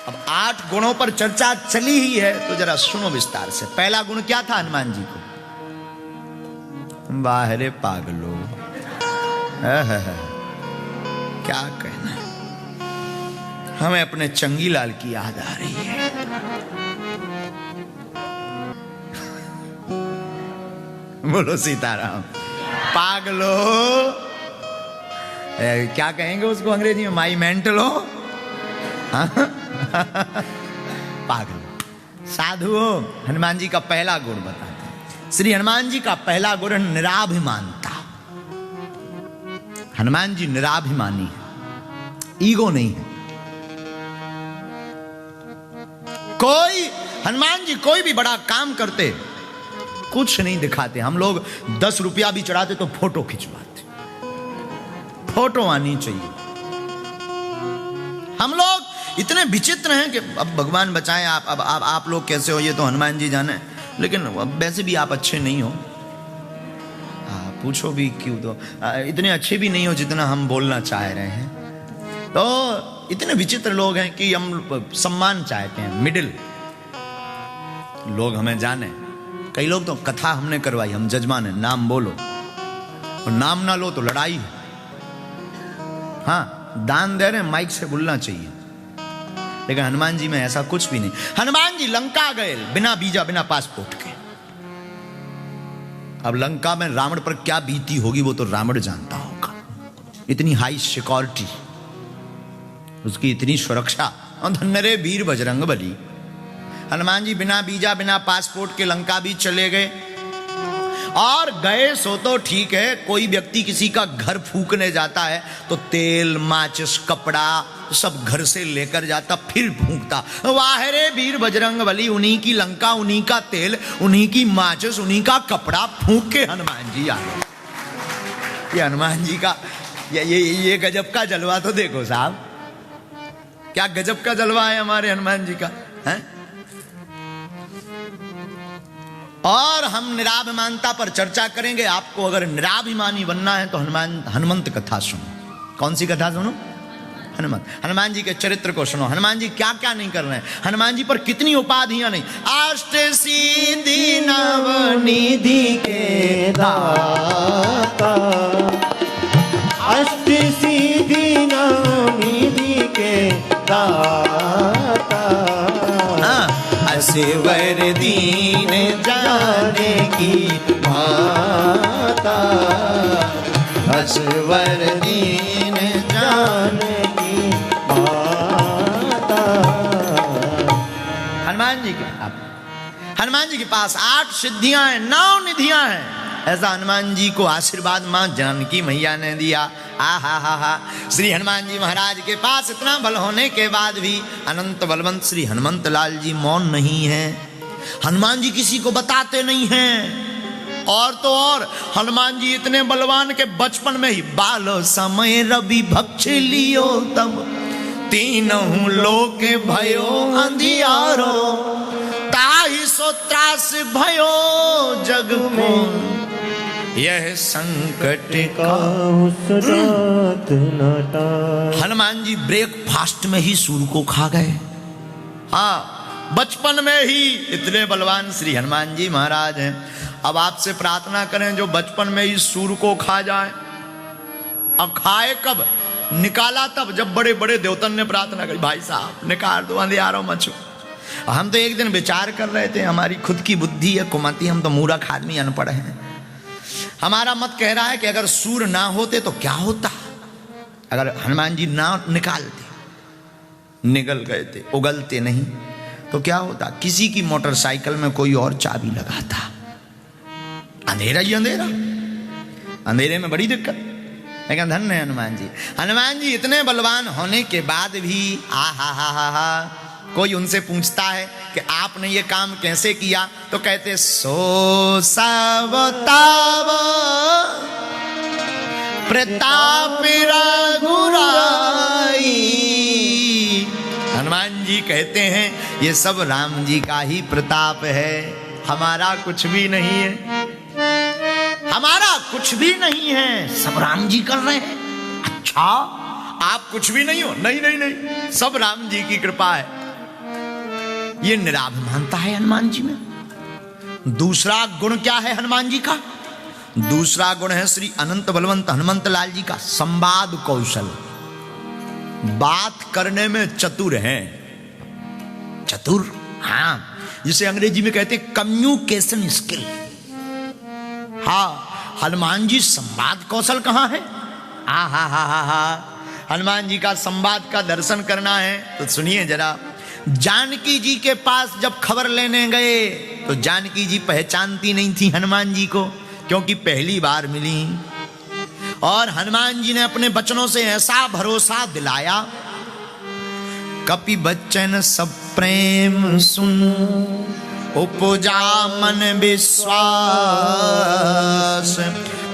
अब 8 गुणों पर चर्चा चली ही है तो जरा सुनो विस्तार से। पहला गुण क्या था हनुमान जी को? बाहरे पागलो, क्या कहना, हमें अपने चंगीलाल की याद आ रही है। बोलो सीताराम। पागलो, क्या कहेंगे उसको अंग्रेजी में? माई मेंटलो, पागल। साधुओं, हनुमान जी का पहला गुण बताते हैं। श्री हनुमान जी का पहला गुण निराभिमानता। हनुमान जी निराभिमानी है, ईगो नहीं है। हनुमान जी कोई भी बड़ा काम करते कुछ नहीं दिखाते। हम लोग 10 रुपया भी चढ़ाते तो फोटो खिंचवाते, फोटो आनी चाहिए। हम लोग इतने विचित्र हैं कि अब भगवान बचाएं, आप लोग कैसे हो ये तो हनुमान जी जाने, लेकिन वैसे भी आप अच्छे नहीं हो। पूछो भी क्यों, तो इतने अच्छे भी नहीं हो जितना हम बोलना चाह रहे हैं। तो इतने विचित्र लोग हैं कि हम सम्मान चाहते हैं, मिडिल लोग हमें जाने। कई लोग तो कथा हमने करवाई, हम जजमान है, नाम बोलो, और नाम ना लो तो लड़ाई है। हाँ, दान दे रहे हैं, माइक से बोलना चाहिए। लेकिन हनुमान जी में ऐसा कुछ भी नहीं। हनुमान जी लंका गए बिना वीजा, बिना पासपोर्ट के। अब लंका में रावण पर क्या बीती होगी वो तो रावण जानता होगा। इतनी हाई सिक्योरिटी, उसकी इतनी सुरक्षा, और धन्य रे वीर बजरंग बली। हनुमान जी बिना वीजा, बिना पासपोर्ट के लंका भी चले गए। और गए सो तो ठीक है, कोई व्यक्ति किसी का घर फूकने जाता है तो तेल, माचिस, कपड़ा सब घर से लेकर जाता, फिर फूंकता। वाह रे वीर बजरंग बली, उन्हीं की लंका, उन्हीं का तेल, उन्हीं की माचिस, उन्हीं का कपड़ा फूंक के हनुमान जी आ गए। ये हनुमान जी का ये गजब का जलवा तो देखो साहब, क्या गजब का जलवा है हमारे हनुमान जी का है? और हम निराभिमानता पर चर्चा करेंगे। आपको अगर निराभिमानी बनना है तो हनुमंत कथा सुनो। कौन सी कथा सुनो? हनुमान जी के चरित्र को सुनो। हनुमान जी क्या क्या नहीं कर रहे हैं, हनुमान जी पर कितनी उपाधियां नहीं। अष्ट सिद्धि नवनिधि के दाता, अष्ट सिद्धि नवनिधि के दाता, असवर दीन जाने की माता, असवर दीन जाने की माता। हनुमान जी के पास 8 सिद्धियां हैं, 9 निधियां हैं। ऐसा हनुमान जी को आशीर्वाद मां जानकी मैया ने दिया। आहा, श्री हनुमान जी महाराज के पास इतना बल होने के बाद भी अनंत बलवंत श्री हनुमंत लाल जी मौन नहीं है। हनुमान जी किसी को बताते नहीं हैं। और तो और हनुमान जी इतने बलवान के बचपन में ही बालो समय रवि भक्ष लियो तब, तीनों लोक भयो अंधियारो, ताहि सो त्रास भयो जग को, यह संकट का हनुमान जी ब्रेकफास्ट में ही सूर को खा गए। हाँ, बचपन में ही इतने बलवान श्री हनुमान जी महाराज हैं। अब आपसे प्रार्थना करें जो बचपन में ही सूर को खा जाए। अब खाए कब? निकाला तब जब बड़े बड़े देवतन ने प्रार्थना करी, भाई साहब निकाल दो अंधियारों मचो। हम तो एक दिन विचार कर रहे थे, हमारी खुद की बुद्धि है कुमती, हम तो मूर्ख आदमी अनपढ़ हैं। हमारा मत कह रहा है कि अगर सूर ना होते तो क्या होता। अगर हनुमान जी ना निकालते, निकल गए थे, उगलते नहीं तो क्या होता? किसी की मोटरसाइकिल में कोई और चाबी लगाता, अंधेरा ही अंधेरा, अंधेरे में बड़ी दिक्कत। लेकिन धन्य है हनुमान जी। हनुमान जी इतने बलवान होने के बाद भी आहा, कोई उनसे पूछता है कि आपने ये काम कैसे किया तो कहते सो सावताव प्रताप रघुराई। हनुमान जी कहते हैं ये सब राम जी का ही प्रताप है, हमारा कुछ भी नहीं है, हमारा कुछ भी नहीं है, सब राम जी कर रहे हैं। अच्छा, आप कुछ भी नहीं हो? नहीं, सब राम जी की कृपा है। ये निराभिमानता है हनुमान जी में। दूसरा गुण क्या है हनुमान जी का? दूसरा गुण है श्री अनंत बलवंत हनुमंत लाल जी का संवाद कौशल। बात करने में चतुर हैं, चतुर, हाँ, जिसे अंग्रेजी में कहते हैं कम्युनिकेशन स्किल। हाँ, हनुमान जी संवाद कौशल कहां है? हनुमान जी का संवाद का दर्शन करना है तो सुनिए जरा। जानकी जी के पास जब खबर लेने गए तो जानकी जी पहचानती नहीं थी हनुमान जी को, क्योंकि पहली बार मिली। और हनुमान जी ने अपने बचनों से ऐसा भरोसा दिलाया, कपि बच्चन सब प्रेम सुन उपजा मन विश्वास,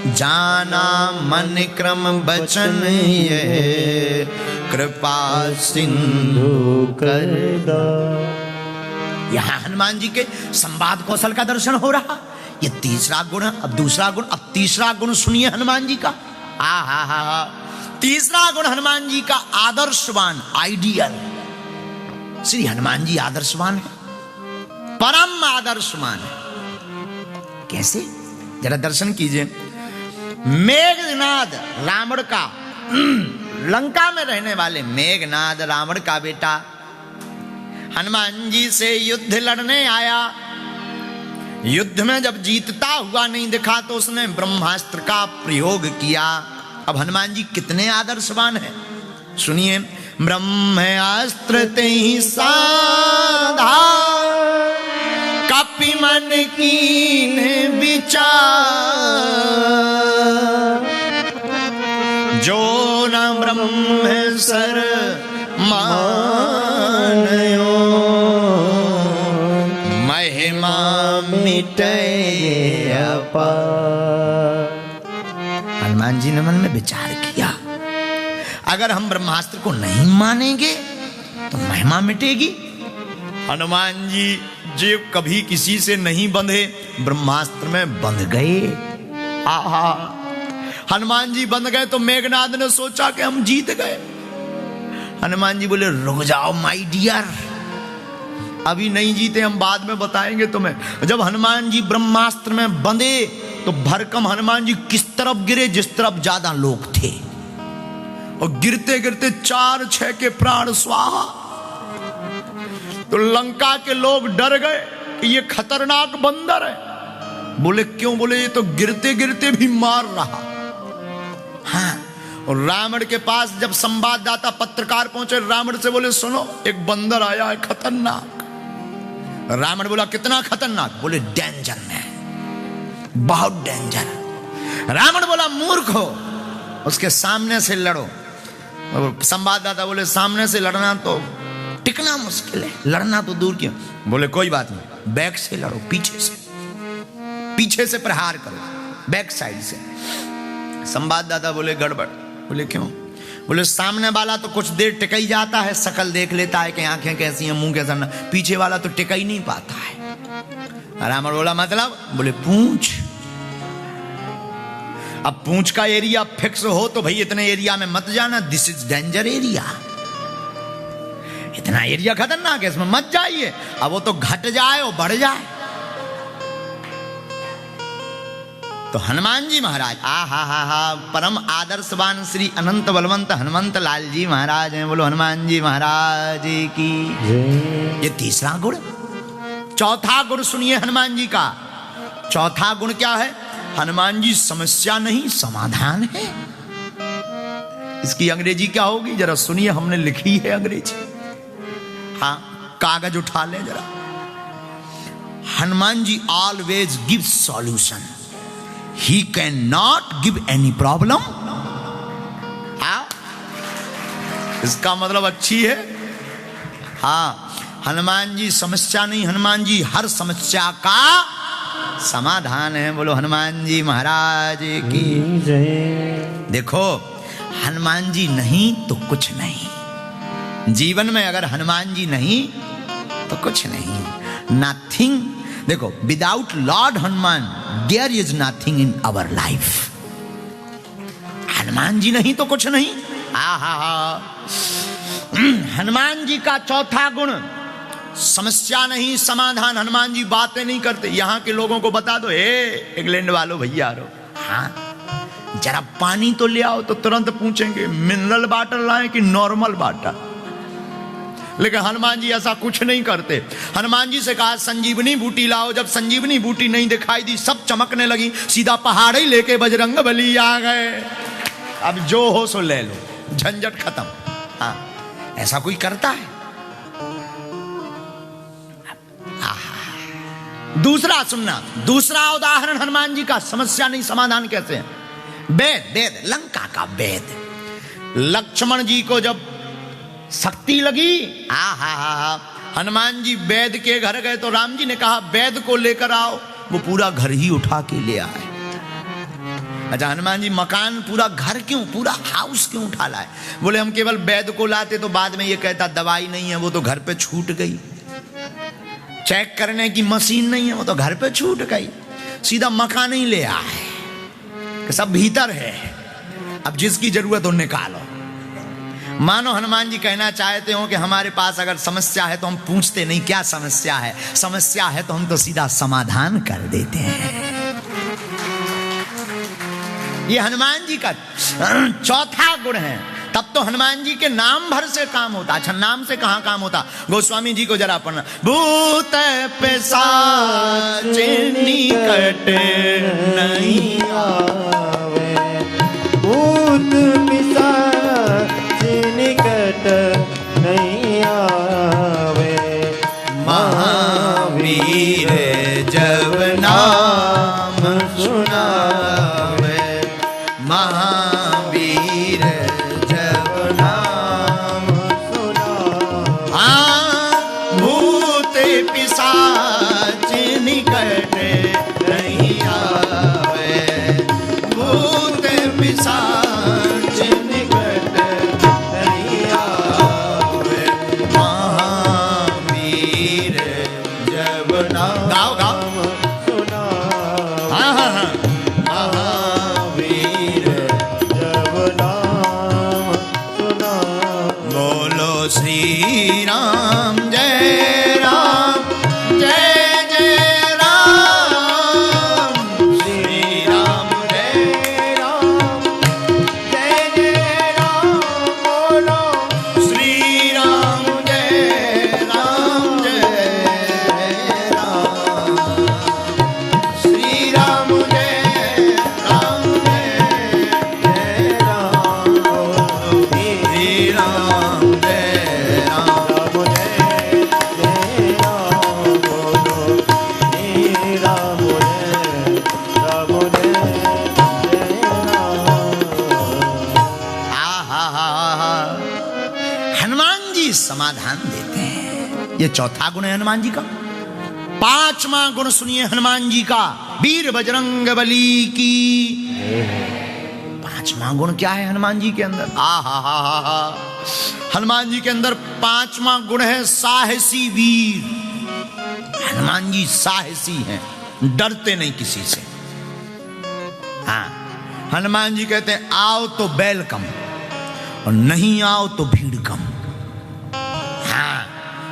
जाना मन क्रम बचन ये कृपा सिंधु कर दो। यहां हनुमान जी के संवाद कौशल का दर्शन हो रहा। ये तीसरा गुण। अब दूसरा गुण, अब तीसरा गुण सुनिए हनुमान जी का। तीसरा गुण हनुमान जी का आदर्शवान, आइडियल। श्री हनुमान जी आदर्शवान है, परम आदर्शवान है। कैसे? जरा दर्शन कीजिए। मेघनाद रावण का, लंका में रहने वाले मेघनाद रावण का बेटा हनुमान जी से युद्ध लड़ने आया। युद्ध में जब जीतता हुआ नहीं दिखा तो उसने ब्रह्मास्त्र का प्रयोग किया। अब हनुमान जी कितने आदर्शवान हैं सुनिए। ब्रह्मास्त्र ते ही साधा, कपि मन कीन विचार, जो न ब्रह्म सर मानयो, महिमा मिटे अपार। हनुमान जी ने मन में विचार किया, अगर हम ब्रह्मास्त्र को नहीं मानेंगे तो महिमा मिटेगी। हनुमान जी जो कभी किसी से नहीं बंधे, ब्रह्मास्त्र में बंध गए। आहा, हनुमान जी बंध गए तो मेघनाद ने सोचा कि हम जीत गए। हनुमान जी बोले, रुक जाओ माय डियर, अभी नहीं जीते, हम बाद में बताएंगे तुम्हें। जब हनुमान जी ब्रह्मास्त्र में बंधे तो भरकम हनुमान जी किस तरफ गिरे? जिस तरफ ज्यादा लोग थे, और गिरते गिरते 4-6 के प्राण स्वाहा। तो लंका के लोग डर गए कि ये खतरनाक बंदर है। बोले क्यों? बोले ये तो गिरते गिरते भी मार रहा। हाँ, और रावण के पास जब संवाददाता पत्रकार पहुंचे, रावण से बोले सुनो, एक बंदर आया है खतरनाक। रावण बोला कितना खतरनाक? बोले डेंजर में, बहुत डेंजर। रावण बोला मूर्ख हो, उसके सामने से लड़ो। संवाददाता बोले सामने से लड़ना तो टिकना मुश्किल है, लड़ना तो दूर क्यों। बोले कोई बात नहीं, बैक से लड़ो, पीछे से प्रहार करो, बैक साइड से। संवाददाता बोले गड़बड़। बोले क्यों? बोले सामने वाला तो कुछ देर टिक ही जाता है, शकल देख लेता है कि आंखें कैसी हैं, मुंह कैसा, पीछे वाला तो टिक ही नहीं पाता है। रावण बोला मतलब? बोले पूंछ। अब पूंछ का एरिया फिक्स हो तो भाई इतने एरिया में मत जाना, दिस इज डेंजर एरिया, इतना एरिया खतरनाक है, इसमें मत जाइए। अब वो तो घट जाए और बढ़ जाए। तो हनुमान जी महाराज परम आदर्शवान श्री अनंत बलवंत हनुमंत लाल जी महाराज हैं। बोलो हनुमान जी महाराज की। ये तीसरा गुण। चौथा गुण सुनिए हनुमान जी का। चौथा गुण क्या है? हनुमान जी समस्या नहीं समाधान है। इसकी अंग्रेजी क्या होगी जरा सुनिए, हमने लिखी है अंग्रेजी। हाँ, कागज उठा ले जरा। Hanuman ji always give solution, he can not give any problem. इसका मतलब अच्छी है। हाँ, हनुमान जी समस्या नहीं, हनुमान जी हर समस्या का समाधान है। बोलो हनुमान जी महाराज की जय। देखो हनुमान जी नहीं तो कुछ नहीं। जीवन में अगर हनुमान जी नहीं तो कुछ नहीं, नथिंग। देखो without Lord Hanuman there is nothing in our life. Hanuman ji नहीं तो कुछ नहीं। हनुमान जी का चौथा गुण समस्या नहीं समाधान। हनुमान जी बातें नहीं करते। यहां के लोगों को बता दो, हे इंग्लैंड वालों भैया रो, हाँ जरा पानी तो ले आओ, तो तुरंत पूछेंगे मिनरल वाटर लाएं कि नॉर्मल वाटर। लेकिन हनुमान जी ऐसा कुछ नहीं करते। हनुमान जी से कहा संजीवनी बूटी लाओ, जब संजीवनी बूटी नहीं दिखाई दी, सब चमकने लगी, सीधा पहाड़ ही लेके बजरंग बली आ गए। अब जो हो सो ले लो, झंझट खत्म। हाँ ऐसा कोई करता है? दूसरा सुनना, दूसरा उदाहरण हनुमान जी का, समस्या नहीं समाधान कैसे है। वेद, वेद लंका का वेद, लक्ष्मण जी को जब शक्ति लगी, हनुमान जी वैद के घर गए तो राम जी ने कहा वैद को लेकर आओ, वो पूरा घर ही उठा के ले आए। अच्छा हनुमान जी मकान पूरा घर क्यों, पूरा हाउस क्यों उठा लाए? बोले हम केवल वैद को लाते तो बाद में ये कहता दवाई नहीं है, वो तो घर पे छूट गई। चेक करने की मशीन नहीं है, वो तो घर पे छूट गई। सीधा मकान ही ले आए कि सब भीतर है, अब जिसकी जरूरत हो निकालो। मानो हनुमान जी कहना चाहते हो कि हमारे पास अगर समस्या है तो हम पूछते नहीं क्या समस्या है, समस्या है तो हम तो सीधा समाधान कर देते हैं। ये हनुमान जी का चौथा गुण है। तब तो हनुमान जी के नाम भर से काम होता। अच्छा नाम से कहां काम होता? गोस्वामी जी को जरा पढ़ना। भूत पिशाच निकट नहीं आवे, भूत पिशाच निकट नहीं आवे, महावीर जब नाम सुनावे, महावीर जब नाम सुनावे, भूत पिशाच निकट नहीं आवे, भूत पिशाच निकट नहीं आवे, महावीर जब नाम गाओ गाओ सुनावे, हाँ हाँ हाँ महावीर जब नाम सुनावे। बोलो श्री राम जय राम जय जय राम, श्री राम जय राम जय जय राम, बोलो श्री राम जय राम जय राम, श्री राम जय राम जय राम, श्री राम जय राम। हनुमान जी समाधान देते हैं। ये चौथा गुण है हनुमान जी का। पांचवा गुण सुनिए हनुमान जी का, वीर बजरंग बली की। पांचवा गुण क्या है हनुमान जी के अंदर? हनुमान जी के अंदर पांचवा गुण है साहसी वीर। हनुमान जी साहसी हैं, डरते नहीं किसी से। हाँ हनुमान जी कहते हैं आओ तो वेलकम और नहीं आओ तो भीड़ कम। हाँ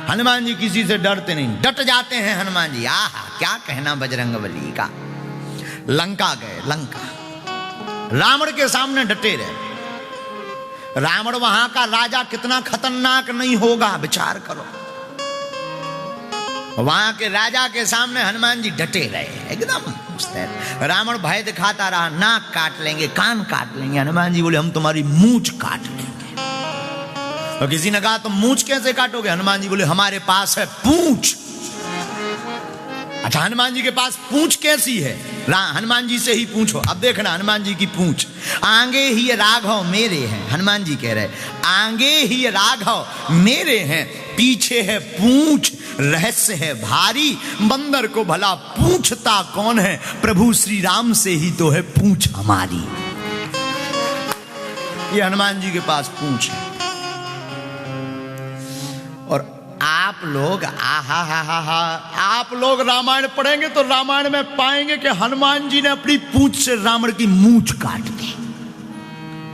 हनुमान जी किसी से डरते नहीं, डट जाते हैं हनुमान जी। आहा क्या कहना बजरंग बली का। लंका गए, लंका रावण के सामने डटे रहे। रावण वहां का राजा कितना खतरनाक नहीं होगा, विचार करो। वहां के राजा के सामने हनुमान जी डटे रहे एकदम। रावण भय दिखाता रहा, नाक काट लेंगे, कान काट लेंगे। हनुमान जी बोले हम तुम्हारी मूंछ काट लेंगे। तो किसी ने कहा तुम मूंछ कैसे काटोगे? हनुमान जी बोले हमारे पास है पूंछ। अच्छा हनुमान जी के पास पूंछ कैसी है? हनुमान जी से ही पूछो। अब देखना हनुमान जी की पूंछ, आगे ही राघव मेरे हैं। हनुमान जी कह रहे आगे ही राघव मेरे हैं, पीछे है पूंछ, रहस्य है भारी। बंदर को भला पूछता कौन है, प्रभु श्री राम से ही तो है पूंछ हमारी। ये हनुमान जी के पास पूंछ है। और आप लोग आप लोग रामायण पढ़ेंगे तो रामायण में पाएंगे कि हनुमान जी ने अपनी पूंछ से रावण की मूंछ काट दी।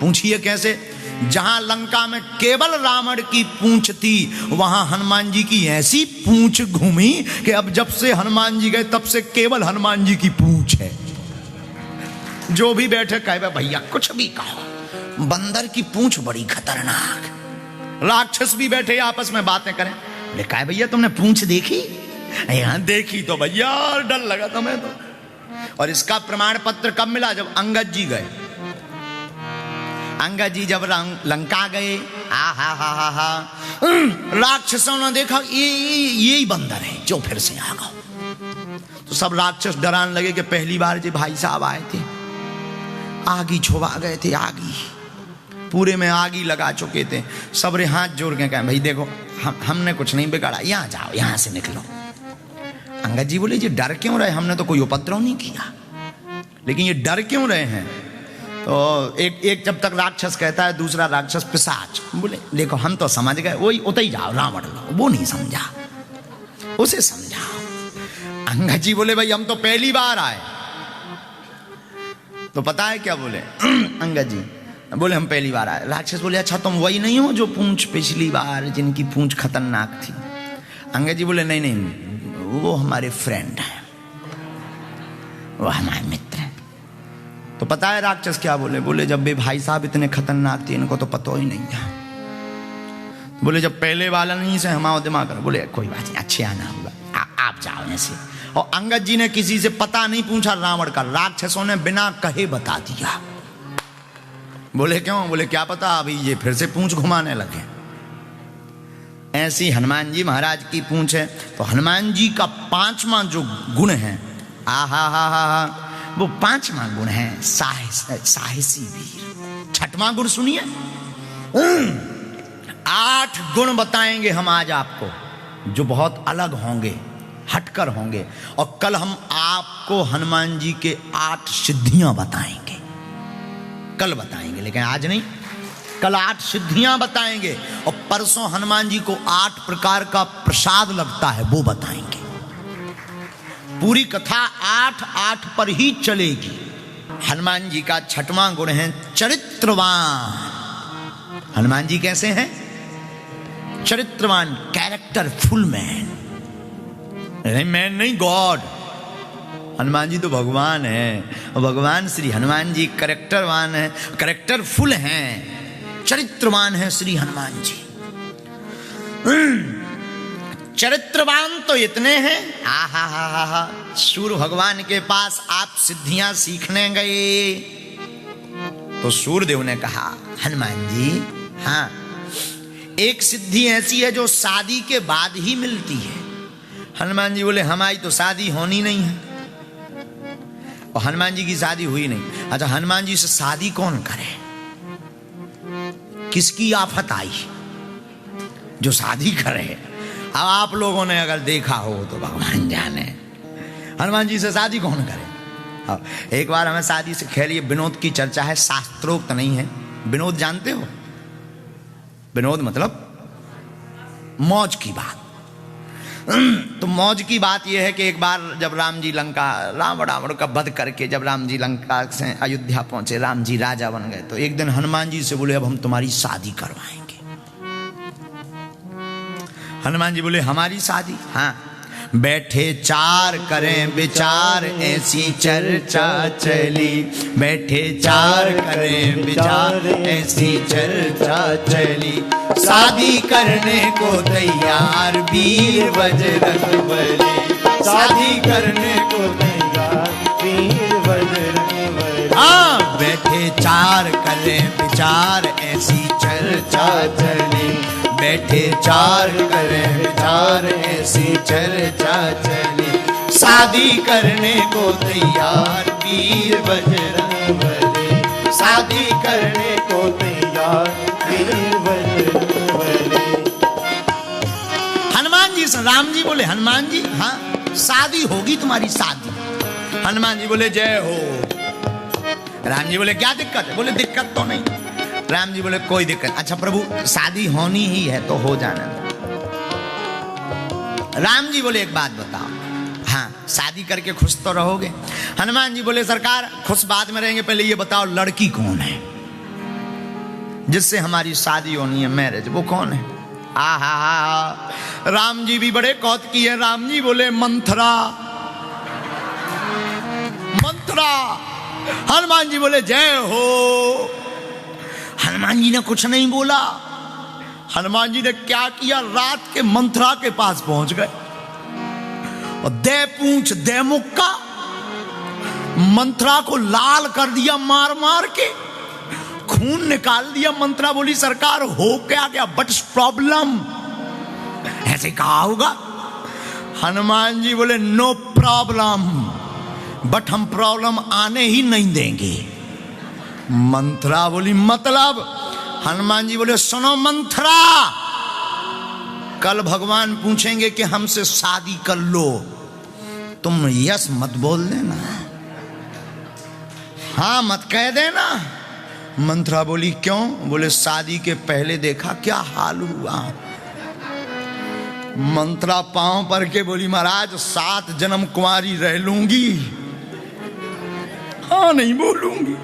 पूछिए कैसे? जहां लंका में केवल रावण की पूंछ थी, वहां हनुमान जी की ऐसी पूंछ घूमी कि अब जब से हनुमान जी गए तब से केवल हनुमान जी की पूंछ है। जो भी बैठे कहे भैया कुछ भी कहो, बंदर की पूंछ बड़ी खतरनाक। राक्षस भी बैठे आपस में बातें करें, बोले कहे भैया तुमने पूंछ देखी? यहां देखी तो भैया डर लगा तुम्हें तो। और इसका प्रमाण पत्र कब मिला? जब अंगद जी गए। अंगद जी जब लंका गए, हा राक्षसों ने देखा ये ही बंदर है जो फिर से आ गया। तो सब राक्षस डराने लगे कि पहली बार जो भाई साहब आए थे आगी छुपा गए थे, आगी पूरे में आगी लगा चुके थे। सबरे हाथ जोड़ के कहे भाई देखो हमने कुछ नहीं बिगाड़ा, यहाँ जाओ, यहाँ से निकलो। अंगद जी बोले ये डर क्यों रहे? हमने तो कोई उपद्रव नहीं किया, लेकिन ये डर क्यों रहे हैं? तो एक जब तक राक्षस कहता है, दूसरा राक्षस पिशाच। बोले देखो हम तो समझ गए, वही उतर ही जाओ रावण लो, वो नहीं समझा, उसे समझाओ। अंगद जी बोले भाई हम तो पहली बार आए। तो पता है क्या बोले अंगद जी? बोले हम पहली बार आए। राक्षस बोले अच्छा तुम वही नहीं हो जो पूंछ पिछली बार, जिनकी पूंछ खतरनाक थी? अंगद जी बोले नहीं नहीं, वो हमारे फ्रेंड हैं, वो हमारे मित्र हैं। तो पता है राक्षस क्या बोले? बोले जब भी भाई साहब इतने खतरनाक थे इनको तो पता ही नहीं था। बोले जब पहले वाला नहीं से हमारा दिमाग करो। बोले कोई बात नहीं, अच्छे आना होगा, आप जाओ ऐसे। और अंगद जी ने किसी से पता नहीं पूछा रावण का, राक्षसों ने बिना कहे बता दिया। बोले क्यों? बोले क्या पता अभी ये फिर से पूंछ घुमाने लगे। ऐसी हनुमान जी महाराज की पूंछ है। तो हनुमान जी का 5वां जो गुण है, वो 5वां गुण है साहसी वीर। 6वां गुण सुनिए। 8 गुण बताएंगे हम आज आपको जो बहुत अलग होंगे, हटकर होंगे। और कल हम आपको हनुमान जी के 8 सिद्धियां बताएंगे, कल बताएंगे, लेकिन आज नहीं। कल 8 सिद्धियां बताएंगे और परसों हनुमान जी को 8 प्रकार का प्रसाद लगता है वो बताएंगे। पूरी कथा 8 पर ही चलेगी। हनुमान जी का 6वां गुण है चरित्रवान। हनुमान जी कैसे हैं? चरित्रवान, कैरेक्टरफुल मैन। मैन नहीं, गॉड। हनुमान जी तो भगवान है, और भगवान श्री हनुमान जी कैरेक्टरवान है, कैरेक्टरफुल हैं, चरित्रवान है श्री हनुमान जी। चरित्रवान तो इतने हैं, सूर्य भगवान के पास आप सिद्धियां सीखने गए तो सूर्यदेव ने कहा हनुमान जी हाँ, एक सिद्धि ऐसी है जो शादी के बाद ही मिलती है। हनुमान जी बोले हमारी तो शादी होनी नहीं है, और हनुमान जी की शादी हुई नहीं। अच्छा हनुमान जी से शादी कौन करे? किसकी आफत आई जो शादी करे? अब आप लोगों ने अगर देखा हो तो भगवान जाने, हनुमान जी से शादी कौन करे? एक बार हमें शादी से खेलिए, विनोद की चर्चा है, शास्त्रोक्त नहीं है। विनोद जानते हो? विनोद मतलब मौज की बात। तो मौज की बात यह है कि एक बार जब राम जी रावण का वध करके जब राम जी लंका से अयोध्या पहुंचे, राम जी राजा बन गए, तो एक दिन हनुमान जी से बोले अब हम तुम्हारी शादी करवाएंगे। हनुमान जी बोले हमारी शादी? हाँ। बैठे 4 करें विचार ऐसी चर्चा चली, बैठे 4 करें विचार ऐसी चर्चा चली, शादी करने को तैयार वीर बजरंगबली, शादी करने को तैयार वीर बजरंगबली। हाँ, बैठे 4 करें विचार ऐसी चर्चा चली, बैठे 4 करें विचार ऐसी चर्चा चली, शादी करने को तैयार वीर बजरंगबली, शादी करने को तैयार वीर बजरंगबली। हनुमान जी से राम जी बोले हनुमान जी हाँ शादी होगी तुम्हारी शादी। हनुमान जी बोले जय हो। राम जी बोले क्या दिक्कत है? बोले दिक्कत तो नहीं। राम जी बोले कोई दिक्कत। अच्छा प्रभु शादी होनी ही है तो हो जाना। राम जी बोले एक बात बताओ, हाँ शादी करके खुश तो रहोगे? हनुमान जी बोले सरकार खुश बाद में रहेंगे, पहले ये बताओ लड़की कौन है? जिससे हमारी शादी होनी है, मैरिज, वो कौन है? आहा, राम जी भी बड़े कौतुकी है। राम जी बोले मंथरा, मंथरा। हनुमान जी बोले जय हो। हनुमान जी ने कुछ नहीं बोला। हनुमान जी ने क्या किया, रात के मंथरा के पास पहुंच गए और दे पूंछ दे मुक्का मंथरा को लाल कर दिया, मार मार के खून निकाल दिया। मंथरा बोली सरकार हो क्या गया, बट प्रॉब्लम, ऐसे कहा होगा। हनुमान जी बोले नो प्रॉब्लम, बट हम प्रॉब्लम आने ही नहीं देंगे। मंथरा बोली मतलब? हनुमान जी बोले सुनो मंथरा, कल भगवान पूछेंगे कि हमसे शादी कर लो, तुम यस मत बोल देना, हाँ मत कह देना। मंथरा बोली क्यों? बोले शादी के पहले देखा क्या हाल हुआ। मंथरा पांव पर के बोली महाराज 7 जन्म कुंवारी रह लूंगी, हाँ नहीं बोलूंगी।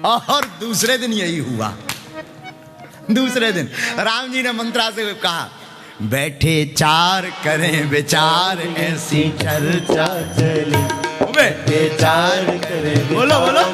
और दूसरे दिन यही हुआ। दूसरे दिन राम जी ने मंथरा से कहा बैठे 4 करें विचार, ऐसी चर्चा चली, बैठे 4 करें, बोलो बोलो,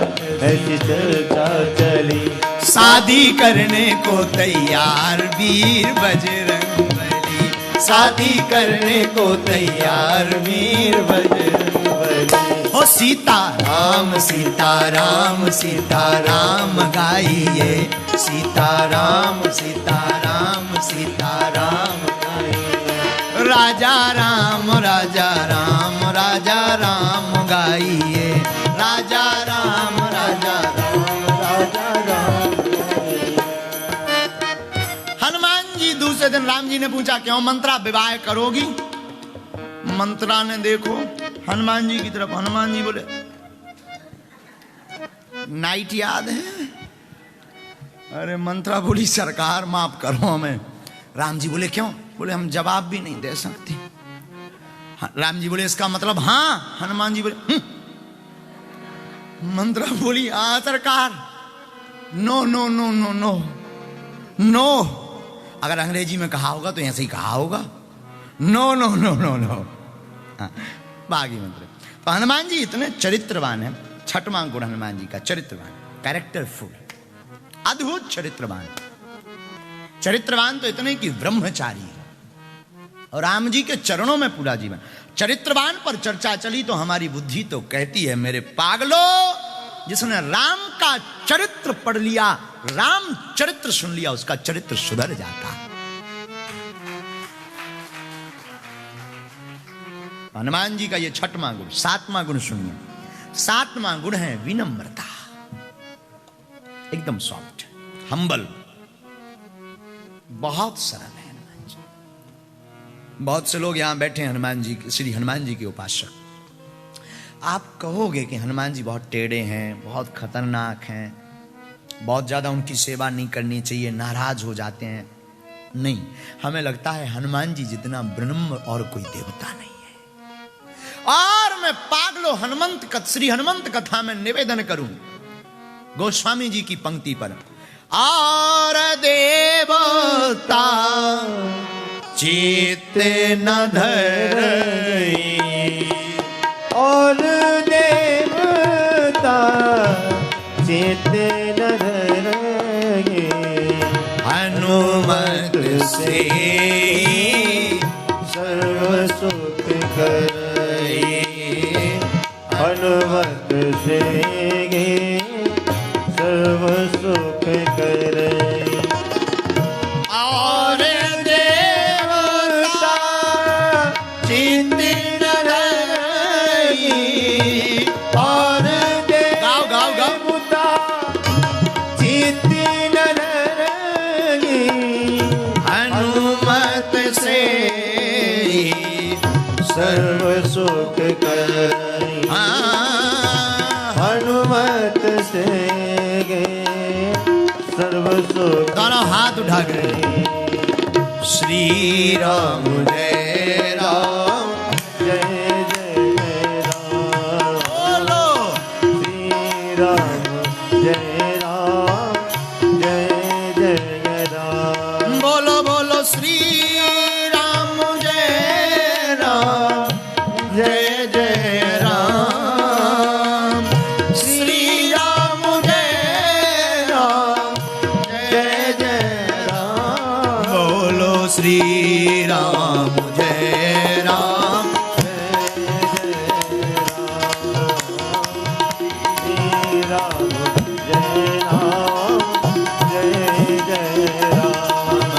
ऐसी चर्चा चली। शादी करने को तैयार वीर बजरंगबली, शादी करने को तैयार वीर बजरंगबली। हो सीताराम सीताराम सीताराम गाइए, सीताराम सीताराम सीताराम गाइए। राजा राम राजा राम राजा राम गाइए, राजा राम राजा राम राजा राम गाइए। हनुमान जी दूसरे दिन राम जी ने पूछा क्यों मंत्रा विवाह करोगी? मंत्रा ने देखो हनुमान जी की तरफ। हनुमान जी बोले नाइट याद है? अरे मंत्रा बोली सरकार माफ करो हमें। राम जी बोले क्यों? बोले हम जवाब भी नहीं दे सकते। राम जी बोले इसका मतलब हाँ? हनुमान जी बोले मंत्रा बोली हाँ सरकार, no no no no no no. अगर अंग्रेजी में कहा होगा तो ऐसे ही कहा होगा, no no no no no. बागी मंत्र। तो हनुमान जी इतने चरित्रवान है। छठवां गुण हनुमान जी का चरित्रवान, कैरेक्टरफुल, अद्भुत चरित्रवान। चरित्रवान तो इतने कि ब्रह्मचारी है और राम जी के चरणों में पूरा जीवन। चरित्रवान पर चर्चा चली तो हमारी बुद्धि तो कहती है मेरे पागलो, जिसने राम का चरित्र पढ़ लिया, राम चरित्र सुन लिया, उसका चरित्र सुधर जाता। हनुमान जी का ये छठवां गुण। सातवां गुण सुनिए। सातवां गुण है विनम्रता, एकदम सॉफ्ट, हम्बल, बहुत सरल है हनुमान जी। बहुत से लोग यहां बैठे हैं हनुमान जी, श्री हनुमान जी के उपासक। आप कहोगे कि हनुमान जी बहुत टेढ़े हैं, बहुत खतरनाक हैं, बहुत ज्यादा उनकी सेवा नहीं करनी चाहिए, नाराज हो जाते हैं। नहीं, हमें लगता है हनुमान जी जितना ब्रह्म और कोई देवता नहीं है। और मैं पागलो श्री हनुमंत कथा में निवेदन करूं गोस्वामी जी की पंक्ति पर, और देवता चित्त न धरई, और देवता चित्त न धरई, हनुमत से सर्व सुख करई, हनुमत से सर्व सुख करई। और देवता चित्त न धरई, और गाओ गाओ गाओ, चित्त न धरई, हनुमत से सर्व सुख करई, हनुमत से सर्व सुख। दोनों हाथ उठा कर श्री राम जय राम, जय जय राम, बोलो श्री राम जय राम, श्री राम जय राम।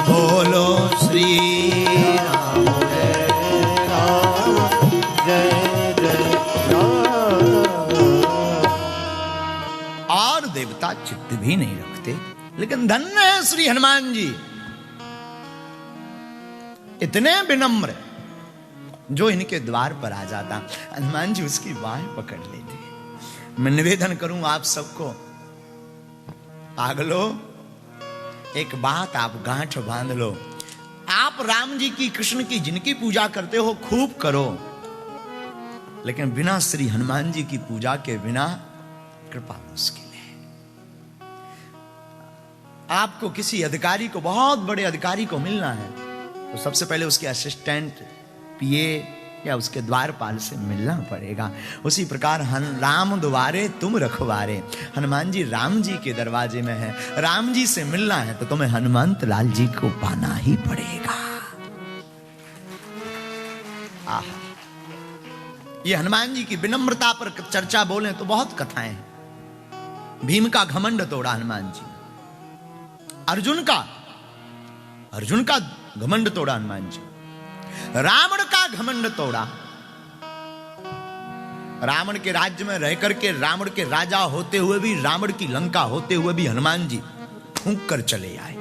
बोलो श्री राम जय राम जय जय राम। और देवता चित्त भी नहीं रखते, लेकिन धन्य है श्री हनुमान जी, इतने विनम्र, जो इनके द्वार पर आ जाता हनुमान जी उसकी बाहें पकड़ लेते। मैं निवेदन करूं आप सबको, पागलो एक बात आप गांठ बांध लो, आप राम जी की कृष्ण की जिनकी पूजा करते हो खूब करो, लेकिन बिना श्री हनुमान जी की पूजा के बिना कृपा मुश्किल है। आपको किसी अधिकारी को, बहुत बड़े अधिकारी को मिलना है तो सबसे पहले उसके असिस्टेंट, पीए या उसके द्वारपाल से मिलना पड़ेगा। उसी प्रकार राम द्वारे तुम रखवारे, हनुमान जी राम जी के दरवाजे में है, राम जी से मिलना है तो तुम्हें हनुमंत लाल जी को पाना ही पड़ेगा। आहा, ये हनुमान जी की विनम्रता पर चर्चा बोलें तो बहुत कथाएं हैं। भीम का घमंड तोड़ा हनुमान जी, अर्जुन का घमंड तोड़ा हनुमान जी, रावण का घमंड तोड़ा। रावण के राज्य में रह करके, रावण के राजा होते हुए भी, रावण की लंका होते हुए भी हनुमान जी फूंक कर चले आए।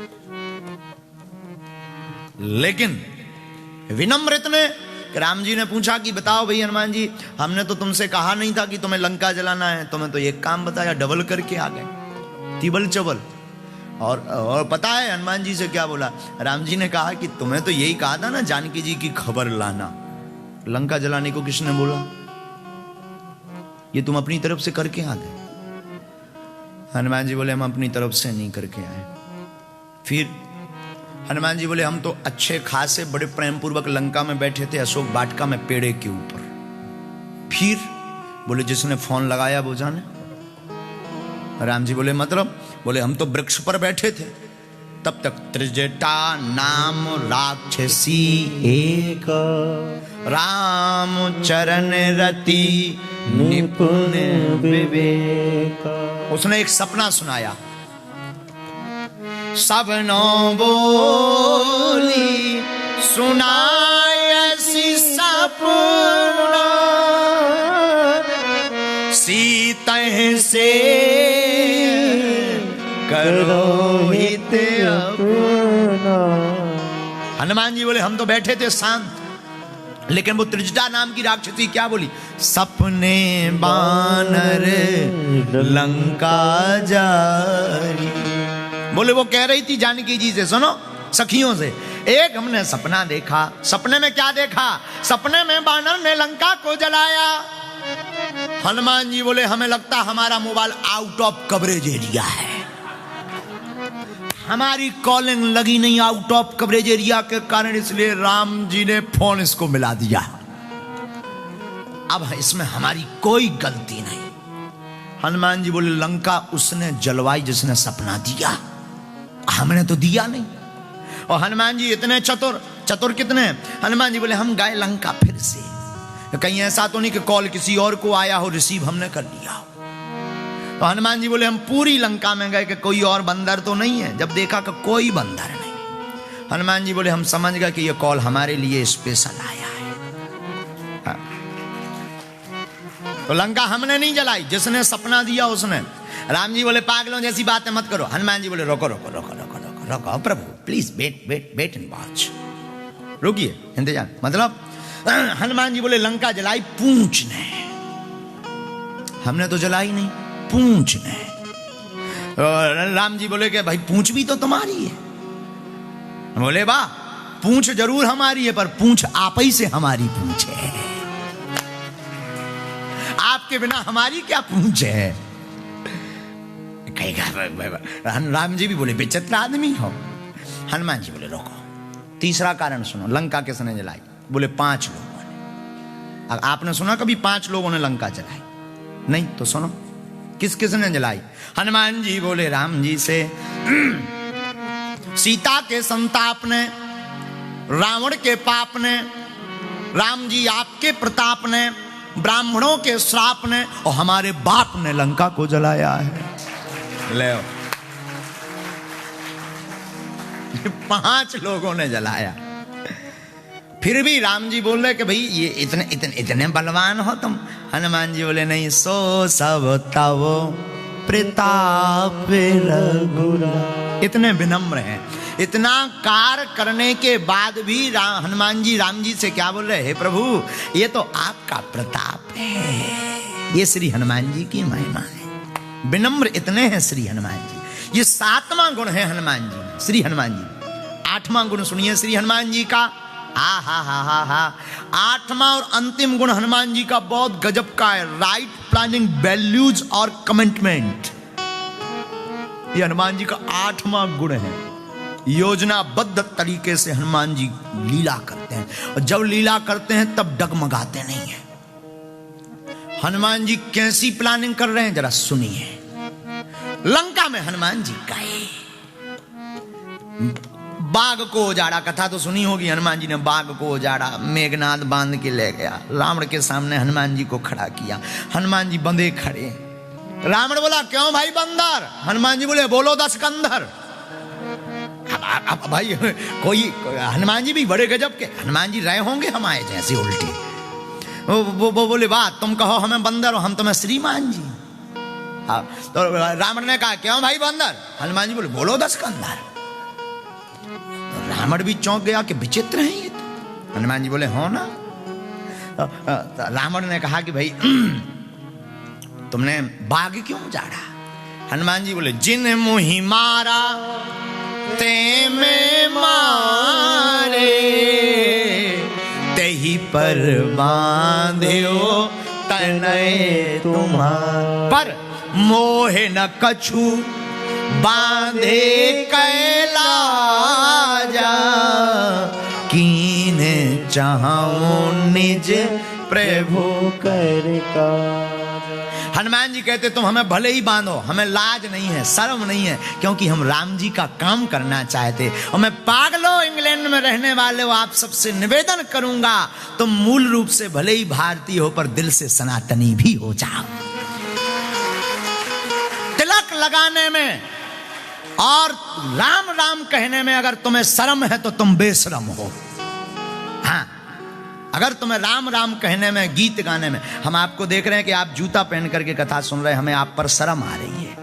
लेकिन विनम्र इतने कि राम जी ने पूछा कि बताओ भाई हनुमान जी, हमने तो तुमसे कहा नहीं था कि तुम्हें लंका जलाना है, तुम्हें तो एक काम बताया, डबल करके आ गए, तिबल चबल। और पता है हनुमान जी से क्या बोला? राम जी ने कहा कि तुम्हें तो यही कहा था ना जानकी जी की खबर लाना, लंका जलाने को किसने बोला? ये तुम अपनी तरफ से करके आ गए। हनुमान जी बोले हम अपनी तरफ से नहीं करके आए। फिर हनुमान जी बोले हम तो अच्छे खासे बड़े प्रेम पूर्वक लंका में बैठे थे, अशोक वाटिका में पेड़े के ऊपर। फिर बोले जिसने फोन लगाया वो जाने। राम जी बोले मतलब? बोले हम तो वृक्ष पर बैठे थे, तब तक त्रिजटा नाम राक्षसी एक, राम चरण रति निपुण विवेक। उसने एक सपना सुनाया, सबनो बोली सुनायसी सपना, सीता से करो हित अपना। हनुमान जी बोले हम तो बैठे थे शांत, लेकिन वो त्रिजटा नाम की राक्षसी क्या बोली? सपने बानर लंका जारी। बोले वो कह रही थी जानकी जी से, सुनो सखियों से, एक हमने सपना देखा। सपने में क्या देखा? सपने में बानर ने लंका को जलाया। हनुमान जी बोले हमें लगता हमारा mobile out of coverage area है, हमारी कॉलिंग लगी नहीं आउट ऑफ कवरेज एरिया के कारण, इसलिए राम जी ने फोन इसको मिला दिया। अब इसमें हमारी कोई गलती नहीं। हनुमान जी बोले लंका उसने जलवाई जिसने सपना दिया, हमने तो दिया नहीं। और हनुमान जी इतने चतुर, चतुर कितने? हनुमान जी बोले हम गए लंका फिर से, कहीं ऐसा तो नहीं कि कॉल किसी और को आया हो, रिसीव हमने कर लिया हो। तो हनुमान जी बोले हम पूरी लंका में गए कि कोई और बंदर तो नहीं है। जब देखा कि कोई बंदर नहीं, हनुमान जी बोले हम समझ गए कि ये कॉल हमारे लिए स्पेशल आया है। हाँ। तो लंका हमने नहीं जलाई, जिसने सपना दिया उसने। राम जी बोले पागलों जैसी बातें मत करो। हनुमान जी बोले रोको रोको रोको रोको रोको रोको प्रभु, please wait wait wait and watch, रुकिए इंतजार। मतलब हनुमान जी बोले लंका जलाई पूंछ ने, हमने तो जलाई नहीं, पूंछ ने। राम जी बोले कि भाई पूंछ भी तो तुम्हारी है। बोले वाह, पूंछ जरूर हमारी है, पर पूंछ आप ही से हमारी पूंछ है, आपके बिना हमारी क्या पूंछ है? कहेगा राम जी भी बोले विचित्र आदमी हो। हनुमान जी बोले रोको, तीसरा कारण सुनो, लंका किसने जलाई? बोले 5 लोगों ने। अब आपने सुना कभी 5 लोगों ने लंका जलाई? नहीं, तो सुनो किस किसने जलाई। हनुमान जी बोले राम जी से, सीता के संताप ने रावण के पाप ने, राम जी आपके प्रताप ने, ब्राह्मणों के श्राप ने और हमारे बाप ने लंका को जलाया है। ले 5 लोगों ने जलाया। फिर भी राम जी बोल रहे कि भाई ये इतने इतने इतने बलवान हो तुम। हनुमान जी बोले नहीं, सो सब तव प्रताप रघुराई। इतने विनम्र हैं। इतना कार्य करने के बाद भी हनुमान जी राम जी से क्या बोल रहे, हे प्रभु ये तो आपका प्रताप है। ये श्री हनुमान जी की महिमा है। विनम्र इतने हैं श्री हनुमान जी। ये 7वां गुण है हनुमान जी में, श्री हनुमान जी। 8वां गुण सुनिए श्री हनुमान जी का। हा हा हा हा हा 8वां और अंतिम गुण हनुमान जी का बहुत गजब का है। राइट प्लानिंग, वैल्यूज और कमिटमेंट। ये हनुमान जी का 8वां गुण है। योजनाबद्ध तरीके से हनुमान जी लीला करते हैं, और जब लीला करते हैं तब डगमगाते नहीं हैं। हनुमान जी कैसी प्लानिंग कर रहे हैं जरा सुनिए। लंका में हनुमान जी गए, बाघ को उजाड़ा। कथा तो सुनी होगी, हनुमान जी ने बाघ को उजाड़ा, मेघनाद बांध के ले गया, रावण के सामने हनुमान जी को खड़ा किया। हनुमान जी बंधे खड़े। रावण बोला क्यों भाई बंदर? हनुमान जी बोले बोलो 10 कंधर। अब भाई कोई हनुमान जी भी बड़े गजब के। हनुमान जी रहे होंगे हमारे जैसे उल्टी। वो बोले वाह तुम कहो हमें बंदर और हम तुम्हें श्रीमान जी। हाँ, तो रावण ने कहा क्यों भाई बंदर? हनुमान जी बोले बोलो 10 कंधर। तो रावण भी चौंक गया कि विचित्र है ये तो। हनुमान जी बोले हो ना। तो रावण ने कहा कि भाई तुमने बाघ क्यों उजाड़ा? हनुमान जी बोले जिन मुहि मारा ते में मारे, तेहि पर बांध्यो तनय तुम्हार। पर मोहे न कछु बांधे कैलाजा, कीन चाहूं निज प्रभु कर काज। हनुमान जी कहते तुम हमें भले ही बांधो, हमें लाज नहीं है, शर्म नहीं है, क्योंकि हम राम जी का काम करना चाहते। और मैं पागलों इंग्लैंड में रहने वाले हो, आप सबसे निवेदन करूंगा तुम मूल रूप से भले ही भारतीय हो पर दिल से सनातनी भी हो जाओ। तिलक लगाने में और राम राम कहने में अगर तुम्हें शर्म है तो तुम बेशरम हो। हाँ, अगर तुम्हें राम राम कहने में, गीत गाने में, हम आपको देख रहे हैं कि आप जूता पहन करके कथा सुन रहे हैं, हमें आप पर शर्म आ रही है।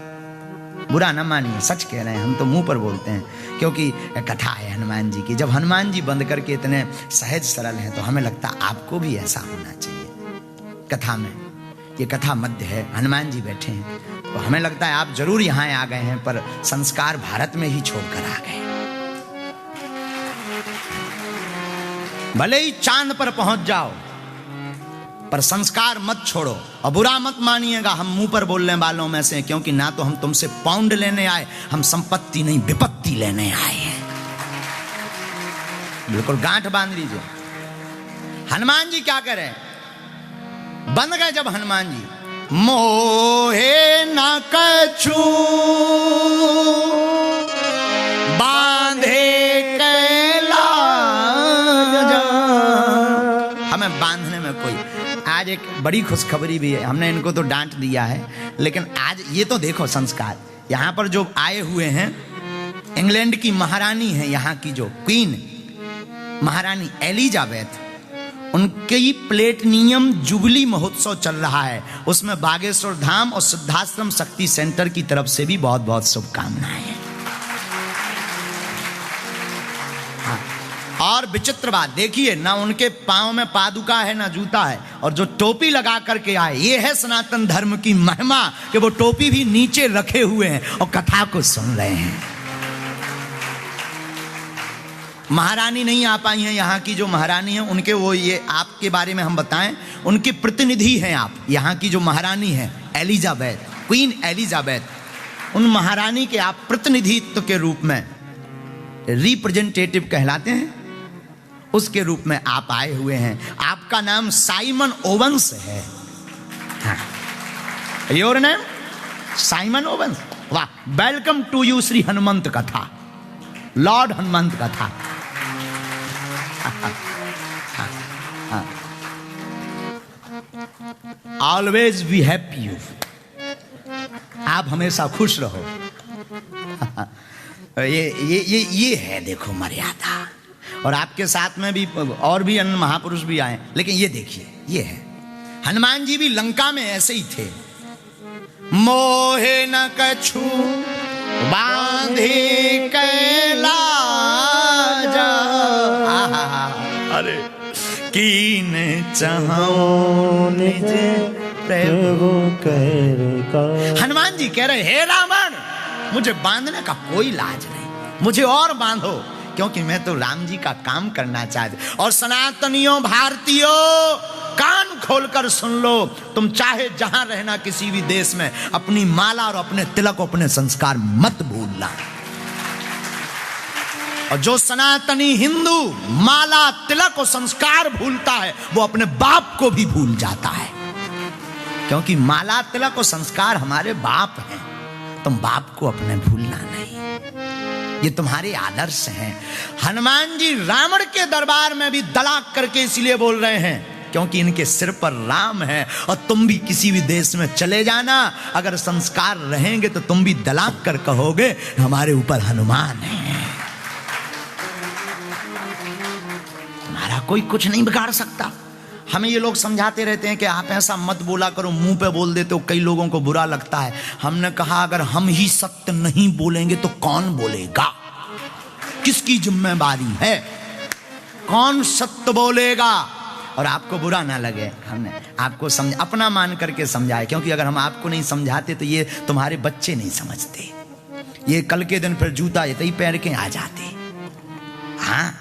बुरा न मानिए, सच कह रहे हैं, हम तो मुंह पर बोलते हैं, क्योंकि कथा है हनुमान जी की। जब हनुमान जी बंद करके इतने सहज सरल हैं तो हमें लगता है आपको भी ऐसा होना चाहिए। कथा में ये कथा मध्य है, हनुमान जी बैठे हैं, तो हमें लगता है आप जरूर यहाँ आ गए हैं, पर संस्कार भारत में ही छोड़कर आ गए। भले ही चांद पर पहुंच जाओ पर संस्कार मत छोड़ो। और बुरा मत मानिएगा, हम मुंह पर बोलने वालों में से, क्योंकि ना तो हम तुमसे पाउंड लेने आए, हम संपत्ति नहीं विपत्ति लेने आए हैं। बिल्कुल गांठ बांध लीजिए। हनुमान जी क्या करें, बंद गए जब हनुमान जी, मोहे न कछु बांधे हमें बांधने में कोई। आज एक बड़ी खुशखबरी भी है, हमने इनको तो डांट दिया है, लेकिन आज ये तो देखो संस्कार। यहाँ पर जो आए हुए हैं, इंग्लैंड की महारानी है, यहाँ की जो क्वीन महारानी एलिजाबेथ, उनकी प्लेटिनियम जुबली महोत्सव चल रहा है। उसमें बागेश्वर धाम और सिद्धाश्रम शक्ति सेंटर की तरफ से भी बहुत बहुत शुभकामनाएं हैं। और विचित्र बात देखिए, ना उनके पांव में पादुका है ना जूता है, और जो टोपी लगा करके आए, ये है सनातन धर्म की महिमा कि वो टोपी भी नीचे रखे हुए हैं और कथा को सुन रहे हैं। महारानी नहीं आ पाई हैं, यहाँ की जो महारानी है उनके, वो ये आपके बारे में हम बताएं, उनके प्रतिनिधि हैं आप। यहाँ की जो महारानी है एलिजाबेथ, क्वीन एलिजाबेथ, उन महारानी के आप प्रतिनिधित्व के रूप में, रिप्रेजेंटेटिव कहलाते हैं, उसके रूप में आप आए हुए हैं। आपका नाम साइमन ओवेंस है। Your name Simon Owens. वाह, welcome to you Shri Hanumant Katha, Lord Hanumant कथा। ऑलवेज बी हैप्पी यू, आप हमेशा खुश रहो। ये है देखो मर्यादा। और आपके साथ में भी और भी अन्य महापुरुष भी आए, लेकिन ये देखिए ये है, हनुमान जी भी लंका में ऐसे ही थे। मोहे न कछु बांधे कैलाज, अरे कीन चाहो निज प्रभु कर का। हनुमान जी कह रहे, हे रावण, मुझे बांधने का कोई लाज नहीं, मुझे और बांधो, क्योंकि मैं तो राम जी का काम करना चाहती। और सनातनियों, भारतीयों, कान खोलकर सुन लो, तुम चाहे जहां रहना किसी भी देश में, अपनी माला और अपने तिलक, अपने संस्कार मत भूलना। और जो सनातनी हिंदू माला, तिलक और संस्कार भूलता है, वो अपने बाप को भी भूल जाता है, क्योंकि माला, तिलक और संस्कार हमारे बाप हैं। तुम बाप को अपने भूलना नहीं, ये तुम्हारे आदर्श हैं। हनुमान जी रावण के दरबार में भी दलाक करके इसलिए बोल रहे हैं क्योंकि इनके सिर पर राम है। और तुम भी किसी भी देश में चले जाना, अगर संस्कार रहेंगे तो तुम भी दलाक कर कहोगे हमारे ऊपर हनुमान है। हमारा कोई कुछ नहीं बिगाड़ सकता। हमें ये लोग समझाते रहते हैं कि आप ऐसा मत बोला करो, मुंह पे बोल देते हो, कई लोगों को बुरा लगता है। हमने कहा अगर हम ही सत्य नहीं बोलेंगे तो कौन बोलेगा? किसकी जिम्मेदारी है? कौन सत्य बोलेगा? और आपको बुरा ना लगे, हमने आपको अपना मान करके समझाए, क्योंकि अगर हम आपको नहीं समझाते तो ये तुम्हारे बच्चे नहीं समझते, ये कल के दिन फिर जूता यही पहन के आ जाते। हाँ,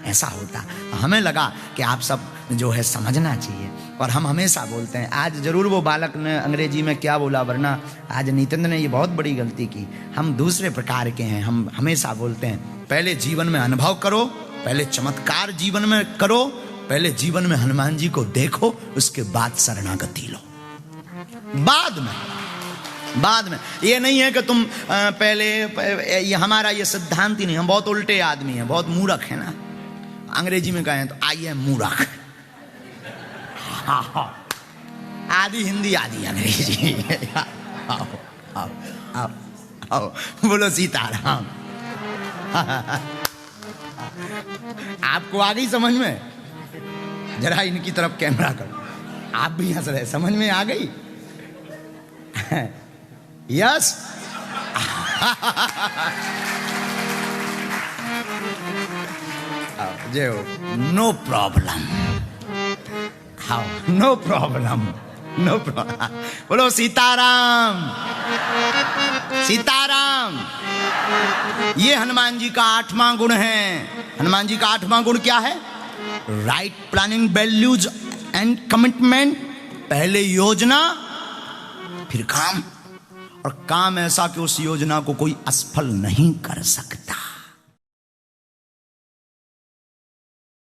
ऐसा होता। हमें लगा कि आप सब जो है समझना चाहिए, और हम हमेशा बोलते हैं। आज जरूर वो बालक ने अंग्रेजी में क्या बोला, वरना आज नितिन ने ये बहुत बड़ी गलती की। हम दूसरे प्रकार के हैं। हम हमेशा बोलते हैं पहले जीवन में अनुभव करो, पहले चमत्कार जीवन में करो, पहले जीवन में हनुमान जी को देखो, उसके बाद शरणागति लो। बाद में ये नहीं है कि तुम पहले, ये हमारा ये सिद्धांत ही नहीं। हम बहुत उल्टे आदमी हैं, बहुत मूर्ख है ना। अंग्रेजी में कहें तो आई एम मूर्ख। आधी हिंदी आधी अंग्रेजी। आओ आओ आओ आओ, बोलो सीताराम। आपको आ गई समझ में? जरा इनकी तरफ कैमरा करो, आप भी हंस रहे, समझ में आ गई? यस। जो no problem, no problem, no problem. बोलो सीताराम, सीताराम। ये हनुमान जी का 8वां गुण है। हनुमान जी का 8वां गुण क्या है? Right planning, values and commitment. पहले योजना, फिर काम, और काम ऐसा कि उस योजना को कोई असफल नहीं कर सकता।